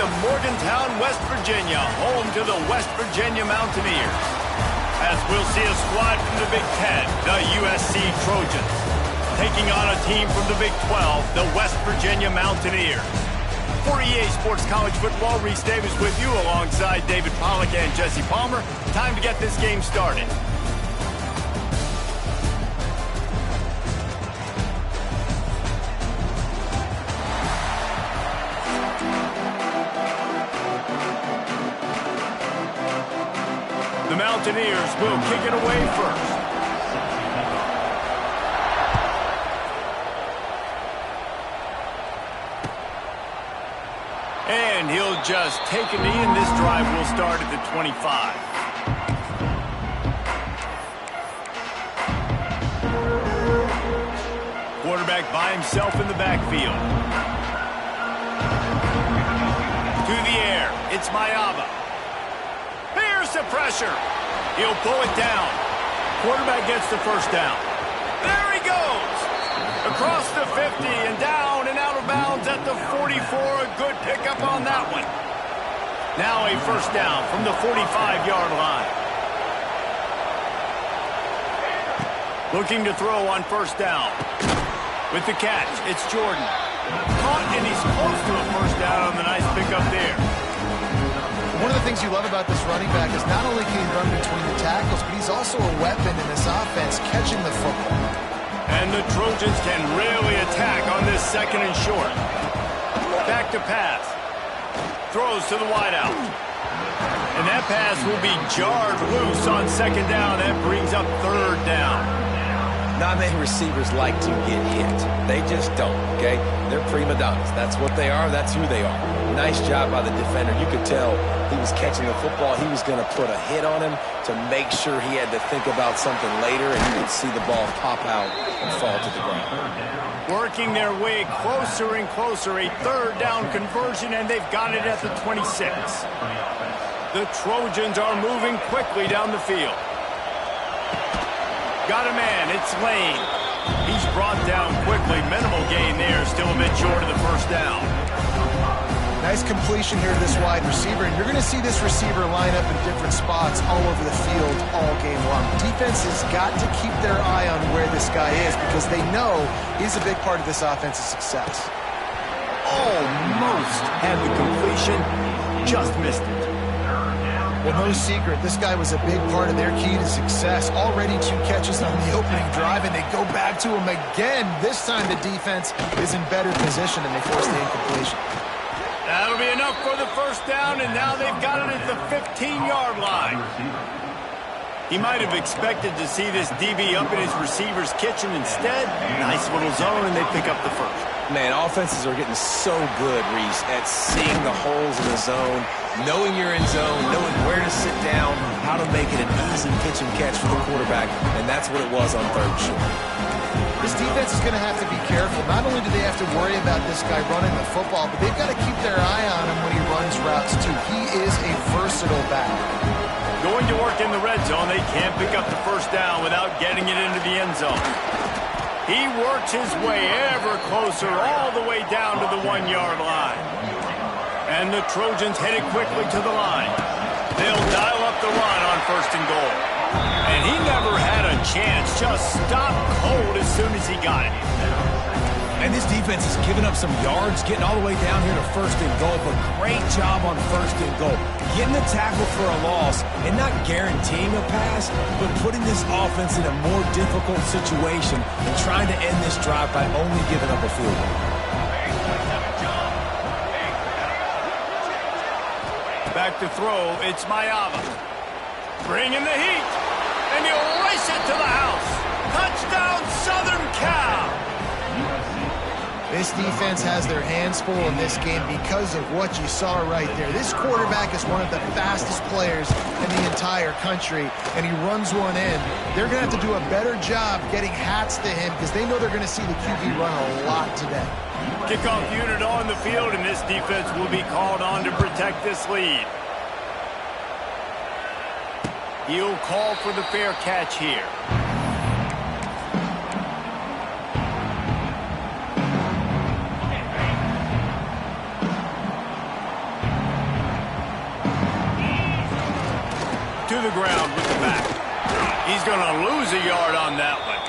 to Morgantown, West Virginia, home to the West Virginia Mountaineers. As we'll see a squad from the Big Ten, the USC Trojans, taking on a team from the Big 12, the West Virginia Mountaineers. For EA Sports College Football, Reese Davis with you alongside David Pollack and Jesse Palmer. Time to get this game started. The Mountaineers will kick it away first. And he'll just take a knee, and this drive will start at the 25. Quarterback by himself in the backfield. To the air, it's Mayava. Here's the pressure. He'll pull it down. Quarterback gets the first down. There he goes. Across the 50 and down and out of bounds at the 44. A good pickup on that one. Now a first down from the 45-yard line. Looking to throw on first down. With the catch, it's Jordan. Caught, and he's close to a first down on the nice pickup there. One of the things you love about this running back is not only can he run between the tackles, but he's also a weapon in this offense, catching the football. And the Trojans can really attack on this second and short. Back to pass. Throws to the wideout. And that pass will be jarred loose on second down. That brings up third down. Not many receivers like to get hit. They just don't, okay? They're prima donnas. That's what they are. That's who they are. Nice job by the defender. You could tell he was catching the football. He was going to put a hit on him to make sure he had to think about something later, and you could see the ball pop out and fall to the ground. Working their way closer and closer. A third down conversion, and they've got it at the 26. The Trojans are moving quickly down the field. Got a man, it's Lane. He's brought down quickly. Minimal gain there, still a bit short of the first down. Nice completion here to this wide receiver, and you're going to see this receiver line up in different spots all over the field all game long. Defense has got to keep their eye on where this guy is because they know he's a big part of this offense's success. Almost had the completion, just missed it. Well, no secret, this guy was a big part of their key to success. Already 2 catches on the opening drive, and they go back to him again. This time the defense is in better position, and they force the incompletion. That'll be enough for the first down, and now they've got it at the 15-yard line. He might have expected to see this DB up in his receiver's kitchen. Instead, nice little zone, and they pick up the first. Man, offenses are getting so good, Reese, at seeing the holes in the zone, knowing you're in zone, knowing where to sit down, how to make it an easy pitch and catch for the quarterback, and that's what it was on third short. This defense is going to have to be careful. Not only do they have to worry about this guy running the football, but they've got to keep their eye on him when he runs routes, too. He is a versatile back. Going to work in the red zone, they can't pick up the first down without getting it into the end zone. He works his way ever closer all the way down to the 1-yard line. And the Trojans headed quickly to the line. They'll dial up the run on first and goal. And he never had a chance, just stopped cold as soon as he got it. And this defense has given up some yards, getting all the way down here to first and goal, but great job on first and goal. Getting the tackle for a loss and not guaranteeing a pass, but putting this offense in a more difficult situation and trying to end this drive by only giving up a field goal. Back to throw, it's Mayava. Bringing the heat, and he'll race it to the house. Touchdown, Southern Cal! This defense has their hands full in this game because of what you saw right there. This quarterback is one of the fastest players in the entire country, and he runs one in. They're going to have to do a better job getting hats to him because they know they're going to see the QB run a lot today. Kickoff unit on the field, and this defense will be called on to protect this lead. He'll call for the fair catch here. to the ground with the back. He's going to lose a yard on that one.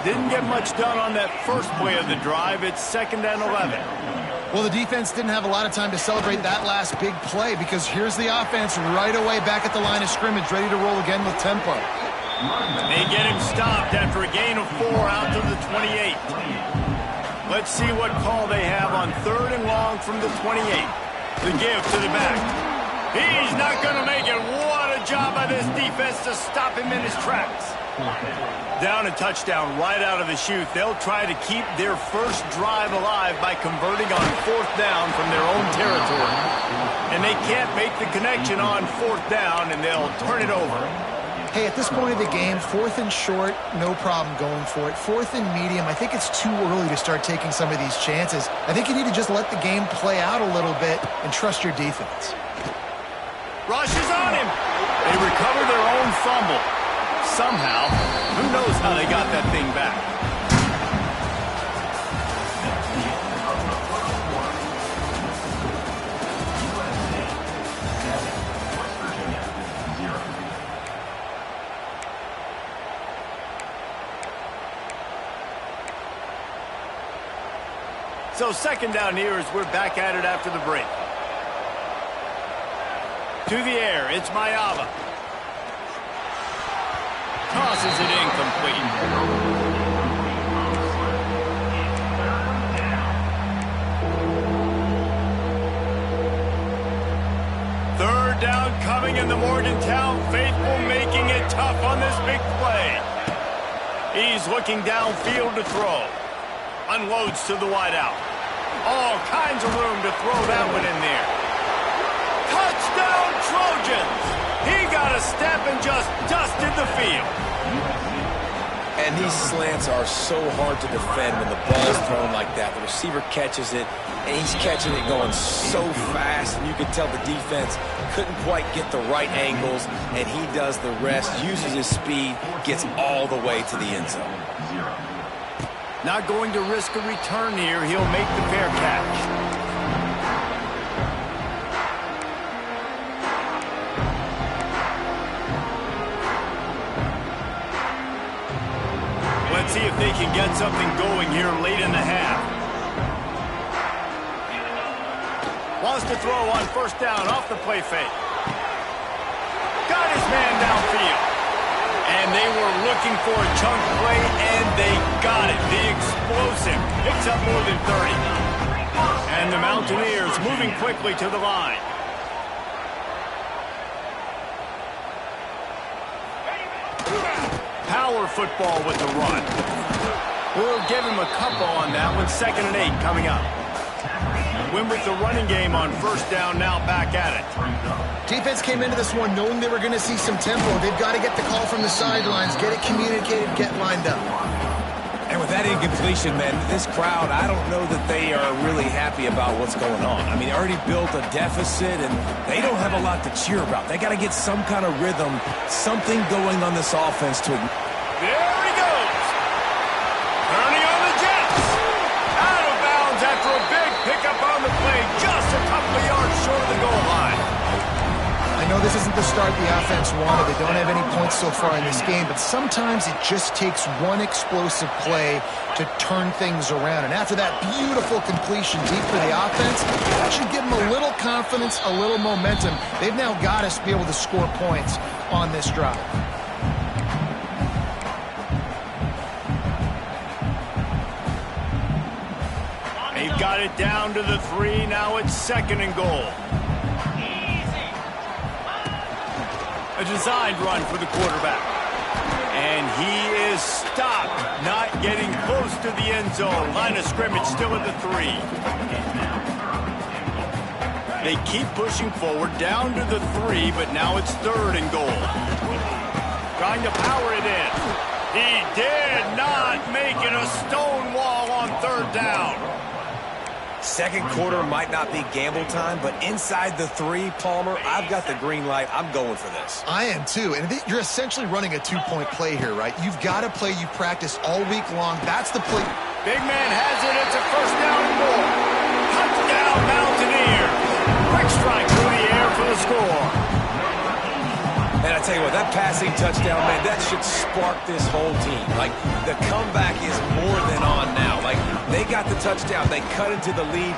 Didn't get much done on that first play of the drive. It's 2nd and 11. Well, the defense didn't have a lot of time to celebrate that last big play because here's the offense right away back at the line of scrimmage, ready to roll again with tempo. They get him stopped after a gain of 4 out to the 28. Let's see what call they have on 3rd and long from the 28. The give to the back. He's not going to make it. What a job by this defense to stop him in his tracks. Down a touchdown right out of the chute. They'll try to keep their first drive alive by converting on 4th down from their own territory. And they can't make the connection on 4th down, and they'll turn it over. Hey, at this point of the game, 4th and short, no problem going for it. 4th and medium, I think it's too early to start taking some of these chances. I think you need to just let the game play out a little bit and trust your defense. Rush is on him. They recover their own fumble. Somehow, who knows how they got that thing back. So 2nd down here as we're back at it after the break. To the air, it's Mayava. Tosses it incomplete. 3rd down coming in the Morgantown faithful, making it tough on this big play. He's looking downfield to throw. Unloads to the wideout. All kinds of room to throw that one in there. Touchdown Trojans! He got a step and just dusted the field. And these slants are so hard to defend when the ball's thrown like that. The receiver catches it, and he's catching it going so fast, and you can tell the defense couldn't quite get the right angles, and he does the rest, uses his speed, gets all the way to the end zone. Not going to risk a return here. He'll make the fair catch. Let's see if they can get something going here late in the half. Wants to throw on 1st down off the play fake. Got his man downfield. And they were looking for a chunk play, and they got it. The explosive picks up more than 30. And the Mountaineers moving quickly to the line. Power football with the run. We'll give him a couple on that one. 2nd and 8 coming up. Win with the running game on 1st down, now back at it. Defense came into this one knowing they were going to see some tempo. They've got to get the call from the sidelines, get it communicated, get lined up. And with that incompletion, man, this crowd, I don't know that they are really happy about what's going on. I mean, they already built a deficit, and they don't have a lot to cheer about. They got to get some kind of rhythm, something going on this offense to... There he goes. Turning on the Jets. Out of bounds after a big pickup on the play, just a couple of yards short of the goal line. I know this isn't the start the offense wanted. They don't have any points so far in this game, but sometimes it just takes one explosive play to turn things around. And after that beautiful completion deep for the offense, that should give them a little confidence, a little momentum. They've now got us to be able to score points on this drive. They've got it down to the 3. Now it's 2nd and goal. A designed run for the quarterback. And he is stopped, not getting close to the end zone. Line of scrimmage still at the 3. They keep pushing forward, down to the 3, but now it's 3rd and goal. Trying to power it in. He did not make it a stone wall on 3rd down. Second quarter might not be gamble time, but inside the 3, Palmer, I've got the green light. I'm going for this. I am too, and you're essentially running a 2-point play here, right? You've got to play you practice all week long. That's the play. Big man has it. It's a 1st down and more. Touchdown, Mountaineers. Quick strike through the air for the score. tell you what, that passing touchdown, man, that should spark this whole team. Like, the comeback is more than on now. Like, they got the touchdown. They cut into the lead.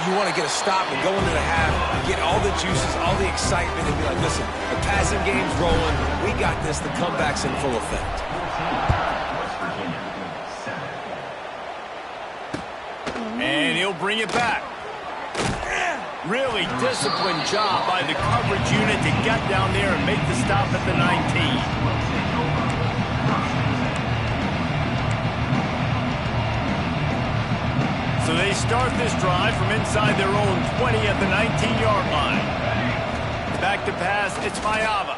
You want to get a stop and go into the half, get all the juices, all the excitement, and be like, listen, the passing game's rolling. We got this. The comeback's in full effect. And he'll bring it back. Really disciplined job by the coverage unit to get down there and make the stop at the 19. So they start this drive from inside their own 20 at the 19-yard line. Back to pass, it's Mayava.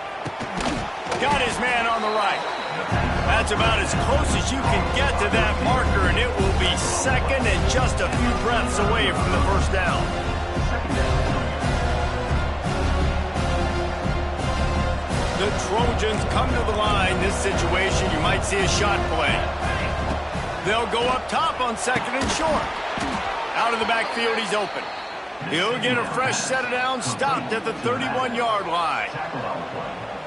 Got his man on the right. That's about as close as you can get to that marker, and it will be second and just a few breaths away from the first down. The Trojans come to the line. This situation, you might see a shot play. They'll go up top on second and short. Out of the backfield, he's open. He'll get a fresh set of downs, stopped at the 31-yard line.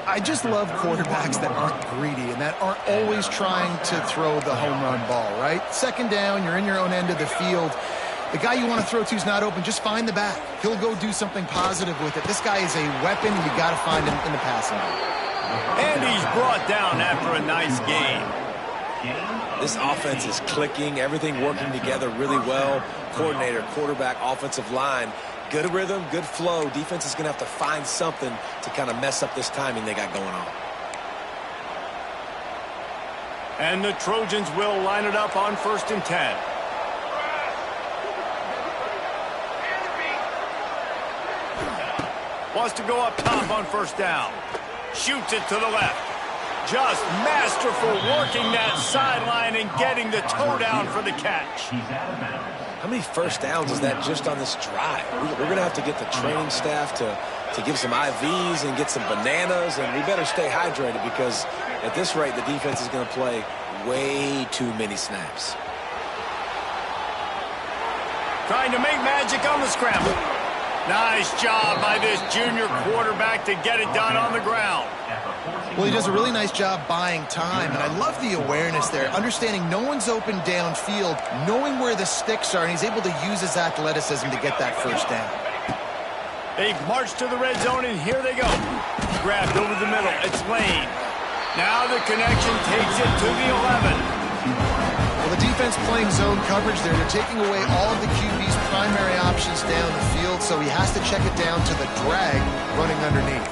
I just love quarterbacks that aren't greedy and that aren't always trying to throw the home run ball, right? Second down, you're in your own end of the field. The guy you want to throw to is not open. Just find the back. He'll go do something positive with it. This guy is a weapon. You got to find him in the passing game. And he's brought down after a nice game. This offense is clicking, everything working together really well. Coordinator, quarterback, offensive line. Good rhythm, good flow. Defense is going to have to find something to kind of mess up this timing they got going on. And the Trojans will line it up on 1st and 10. Wants to go up top on 1st down. Shoots it to the left. Just masterful working that sideline and getting the toe down for the catch. How many first downs is that just on this drive? We're going to have to get the training staff to give some IVs and get some bananas, and we better stay hydrated because at this rate, the defense is going to play way too many snaps. Trying to make magic on the scramble. Nice job by this junior quarterback to get it done on the ground. Well, he does a really nice job buying time, and I love the awareness there, understanding no one's open downfield, knowing where the sticks are, and he's able to use his athleticism to get that first down. They've marched to the red zone, and here they go. Grabbed over the middle. It's Lane. Now the connection takes it to the 11. Well, the defense playing zone coverage there. They're taking away all of the QB's primary options down the field, so he has to check it down to the drag running underneath.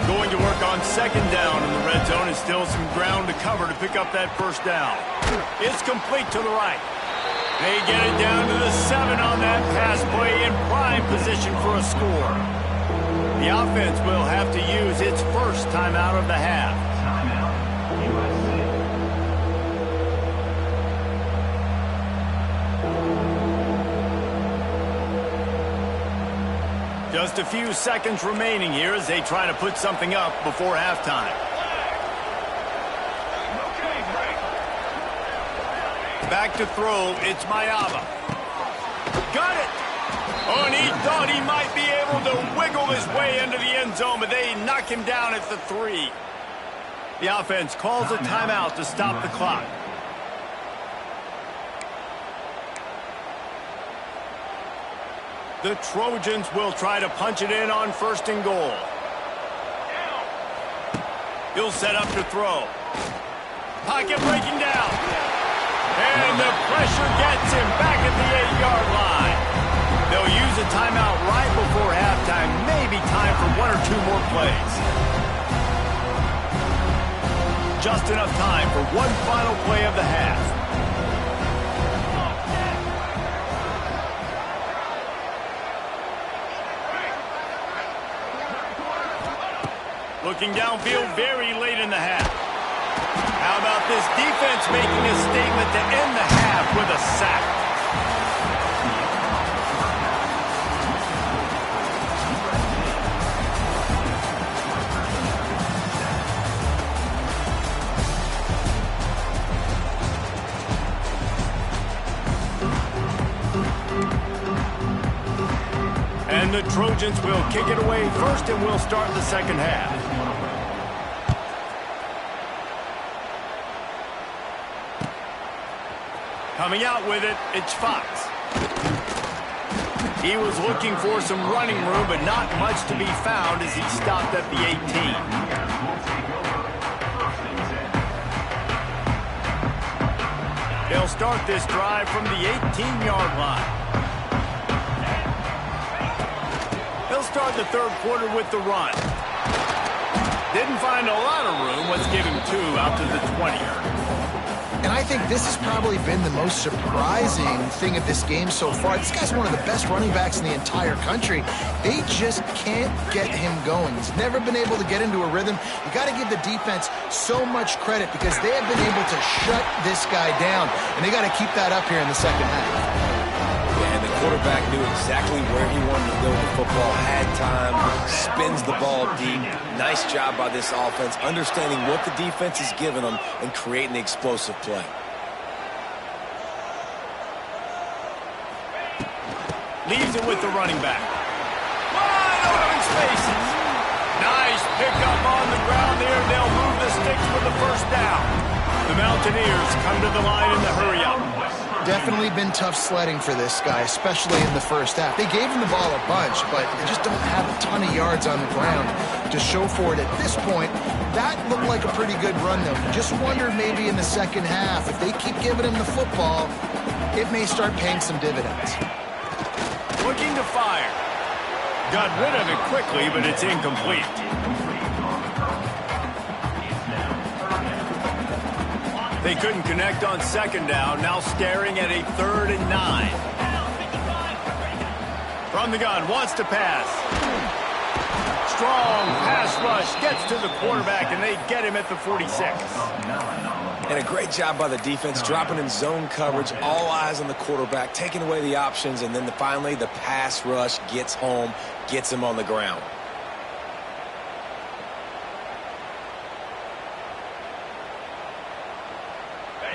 Going to work on 2nd down in the red zone, and still some ground to cover to pick up that first down. It's complete to the right. They get it down to the 7 on that pass play in prime position for a score. The offense will have to use its first timeout of the half. Just a few seconds remaining here as they try to put something up before halftime. Back to throw, it's Mayava. Got it! Oh, and he thought he might be able to wiggle his way into the end zone, but they knock him down at the 3. The offense calls a timeout to stop the clock. The Trojans will try to punch it in on 1st and goal. He'll set up to throw. Pocket breaking down. And the pressure gets him back at the 8-yard line. They'll use a timeout right before halftime. Maybe time for 1 or 2 more plays. Just enough time for one final play of the half. Looking downfield very late in the half. How about this defense making a statement to end the half with a sack? And the Trojans will kick it away first, and we'll start the second half. Coming out with it, it's Fox. He was looking for some running room, but not much to be found as he stopped at the 18. They'll start this drive from the 18-yard line. They'll start the third quarter with the run. Didn't find a lot of room. Let's give him 2 out to the 20. And I think this has probably been the most surprising thing of this game so far. This guy's one of the best running backs in the entire country. They just can't get him going. He's never been able to get into a rhythm. You got to give the defense so much credit because they have been able to shut this guy down. And they got to keep that up here in the second half. And the quarterback knew exactly where he wanted to go with the football, had time, spins the ball deep. Nice job by this offense, understanding what the defense is giving them and creating the explosive play. Leaves it with the running back. Wide open spaces. Nice pickup on the ground there. They'll move the sticks for the first down. The Mountaineers come to the line in the hurry-up. Definitely been tough sledding for this guy, especially in the first half. They gave him the ball a bunch, but they just don't have a ton of yards on the ground to show for it at this point. That looked like a pretty good run, though. Just wonder maybe in the second half, if they keep giving him the football, it may start paying some dividends. Looking to fire. Got rid of it quickly, but it's incomplete. They couldn't connect on second down, now staring at a 3rd and 9. From the gun, wants to pass. Strong pass rush, gets to the quarterback, and they get him at the 46. And a great job by the defense, dropping in zone coverage, all eyes on the quarterback, taking away the options, and then finally the pass rush gets home, gets him on the ground.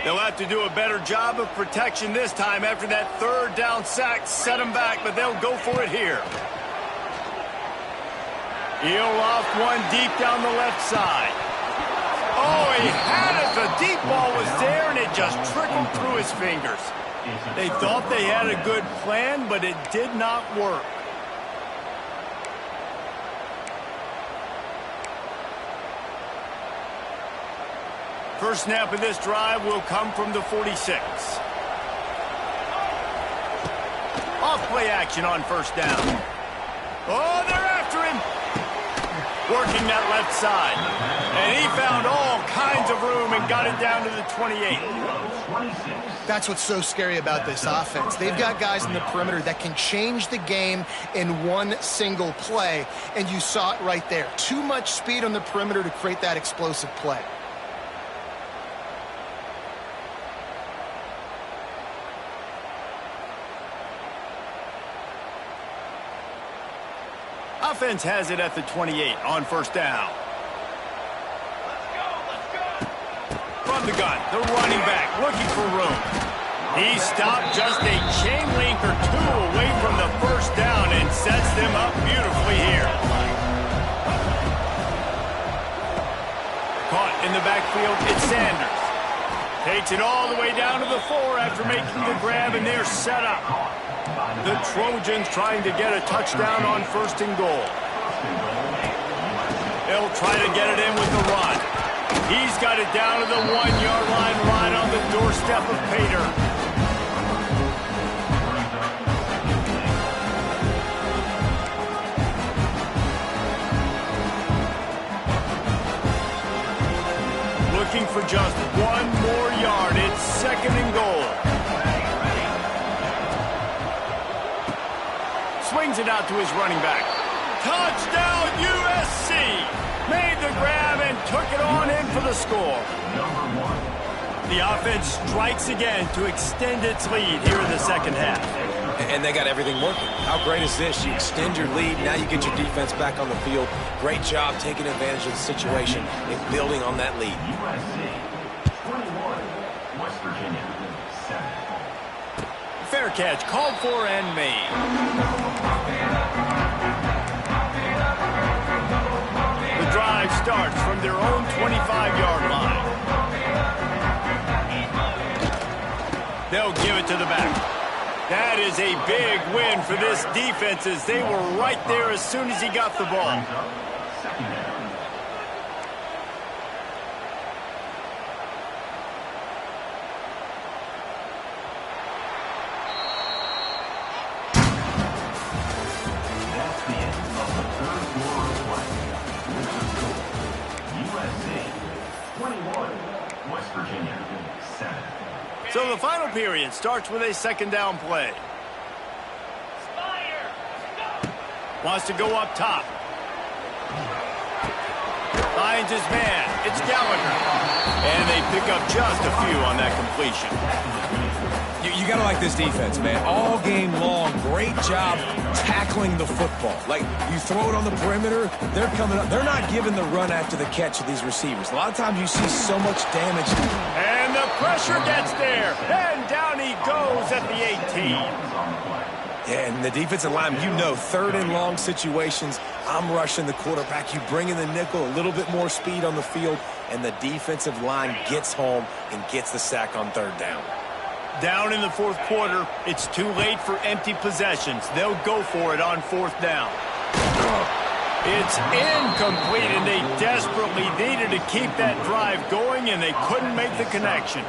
They'll have to do a better job of protection this time after that 3rd down sack set them back, but they'll go for it here. He'll off one deep down the left side. Oh, he had it. The deep ball was there, and it just trickled through his fingers. They thought they had a good plan, but it did not work. First snap of this drive will come from the 46. Off play action on first down. Oh, they're after him. Working that left side. And he found all kinds of room and got it down to the 28. That's what's so scary about this offense. They've got guys in the perimeter that can change the game in one single play. And you saw it right there. Too much speed on the perimeter to create that explosive play. Offense has it at the 28 on first down. From the gun, the running back looking for room. He stopped just a chain link or 2 away from the first down and sets them up beautifully here. Caught in the backfield, it's Sanders. Takes it all the way down to the 4 after making the grab, and they're set up. The Trojans trying to get a touchdown on 1st and goal. They'll try to get it in with the run. He's got it down to the 1-yard line right on the doorstep of Pater. Looking for just 1 more yard. It's 2nd and goal. Swings it out to his running back. Touchdown, USC! Made the grab and took it on in for the score. The offense strikes again to extend its lead here in the second half. And they got everything working. How great is this? You extend your lead, now you get your defense back on the field. Great job taking advantage of the situation and building on that lead. Fair catch, called for and made. The drive starts from their own 25-yard line. They'll to the back. That is a big win for this defense as they were right there as soon as he got the ball. So the final period starts with a second down play. Wants to go up top. Finds his man. It's Gallagher. And they pick up just a few on that completion. You got to like this defense, man. All game long, great job tackling the football. Like, you throw it on the perimeter, they're coming up. They're not giving the run after the catch of these receivers. A lot of times you see so much damage. And the pressure gets there. And down he goes at the 18. Yeah, and the defensive line, you know, third and long situations, I'm rushing the quarterback. You bring in the nickel, a little bit more speed on the field, and the defensive line gets home and gets the sack on third down. Down in the fourth quarter, it's too late for empty possessions. They'll go for it on fourth down. It's incomplete, and they desperately needed to keep that drive going, and they couldn't make the connection.